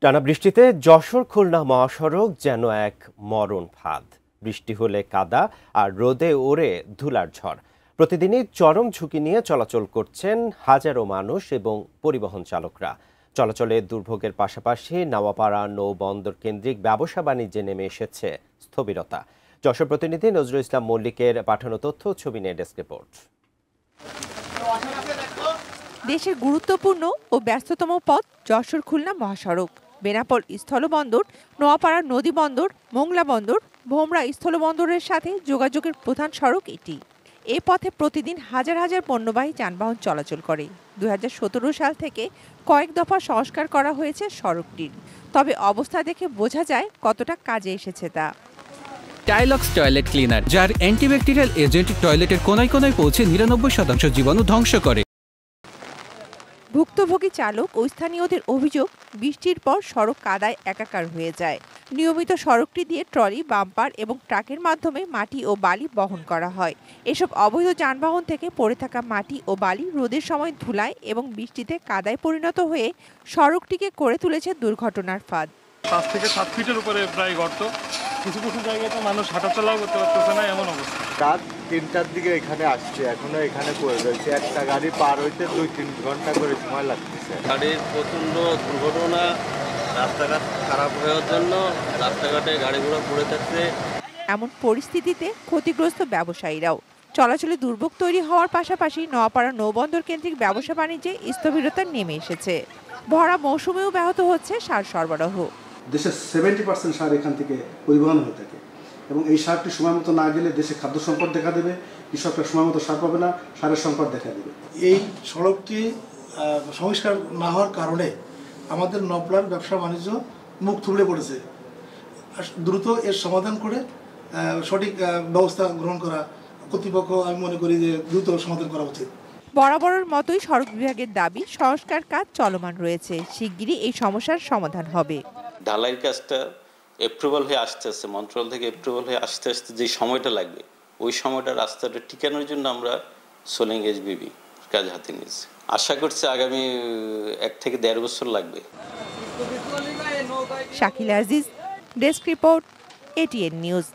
টানা বৃষ্টিতে যশোর খুলনা মহাসড়ক যেন এক মরণ ফাঁদ। বৃষ্টি হলে কাদা আর রোদে ওড়ে ধুলার ঝড়। প্রতিদিনই চরম ঝুঁকি নিয়ে চলাচল করছেন হাজারো মানুষ এবং পরিবহন চালকরা। চলাচলে দুর্ভোগের পাশাপাশি নাওয়াপাড়া নৌবন্দর কেন্দ্রিক ব্যবসা বাণিজ্যে নেমে এসেছে স্থবিরতা। যশোর প্রতিনিধি নজরুল ইসলাম মল্লিকের পাঠানো তথ্য ছবি নিয়ে ডেস্ক রিপোর্ট। দেশের গুরুত্বপূর্ণ ও ব্যস্ততম পথ যশোর খুলনা মহাসড়ক। বেনাপোল স্থলবন্দর, নোয়াপাড়া নদী বন্দর, মোংলা বন্দর, ভোমরা স্থলবন্দরের সাথে যোগাযোগের প্রধান সড়ক এটি। এ পথে প্রতিদিন হাজার হাজার পণ্যবাহী যানবাহন চলাচল করে। 2017 সাল থেকে কয়েক দফা সংস্কার করা হয়েছে সড়কটির। তবে অবস্থা দেখে বোঝা যায় কতটা কাজে এসেছে তা। টাইলক্স টয়লেট ক্লিনার, যার অ্যান্টিব্যাকটেরিয়াল এজেন্ট টয়লেটের কোনায় কোনায় পৌঁছে 99% জীবাণু ধ্বংস করে। ভুক্তভোগী চালক ও স্থানীয়দের অভিযোগ, বৃষ্টির পর সড়ক কাদায় একাকার হয়ে যায়। নিয়মিত সড়কটি দিয়ে ট্রলি, বাম্পার এবং ট্রাকের মাধ্যমে মাটি ও বালি বহন করা হয়। এসব অবৈধ যানবাহন থেকে পড়ে থাকা মাটি ও বালি রোদের সময় ধুলায় এবং বৃষ্টিতে কাদায় পরিণত হয়ে সড়কটিকে করে তুলেছে দুর্ঘটনার ফাঁদ। 5 থেকে 7 ফিটের উপরে প্রায় গর্ত। কিছু কিছু জায়গায় তো মানুষ হাঁটাচলাও করতে পারতেছে না, এমন অবস্থা। রাত 3টার দিকে এখানে আসছে, এখনো এখানে পড়ে রয়েছে। একটা গাড়ি পার হইতে 2-3 ঘন্টা করে সময় লাগতেছে। গাড়ির প্রচণ্ড দুর্ঘটনা, রাস্তাঘাট খারাপ হওয়ার জন্য রাস্তাঘাটে গাড়িগুলো পড়ে থাকছে। এমন পরিস্থিতিতে ক্ষতিগ্রস্ত ব্যবসায়ীরাও। চলাচলে দুর্ভোগ তৈরি হওয়ার পাশাপাশি নোয়াপাড়া নৌবন্দর কেন্দ্রিক ব্যবসা বাণিজ্যে স্থবিরতা নেমে এসেছে। ভরা মৌসুমেও ব্যাহত হচ্ছে সার সরবরাহ। দেশের 70% সার এখান থেকে পরিবহন হয়ে থাকে এবং এই সারটি সময় মতো না গেলে দেশে খাদ্য সংকট দেখা দেবে, কৃষকরা সময় মতো সার পাবে না, সারের সংকট দেখা দেবে। এই সড়কটি সংস্কার না হওয়ার কারণে আমাদের নবলার ব্যবসা বাণিজ্য মুখ থুবড়ে পড়েছে। দ্রুত এর সমাধান করে সঠিক ব্যবস্থা গ্রহণ করা কর্তৃপক্ষ, আমি মনে করি যে দ্রুত সমাধান করা উচিত। বরাবরের মতোই সড়ক বিভাগের দাবি, সংস্কার কাজ চলমান রয়েছে। শিগগিরই এই সমস্যার সমাধান হবে। ঢালাইয়ের কাজটা অ্যাপ্রুভাল হয়ে আসতেছে, মন্ত্রণালয় থেকে অ্যাপ্রুভাল হয়ে আসতে আসতে যে সময়টা লাগবে, ওই সময়টা রাস্তাটা টিকানোর জন্য আমরা সোলিং এসবিবি কাজ হাতে নিয়েছি। আশা করছি আগামী 1 থেকে 1.5 বছর লাগবে। Shakil Aziz, desk report, ATN news.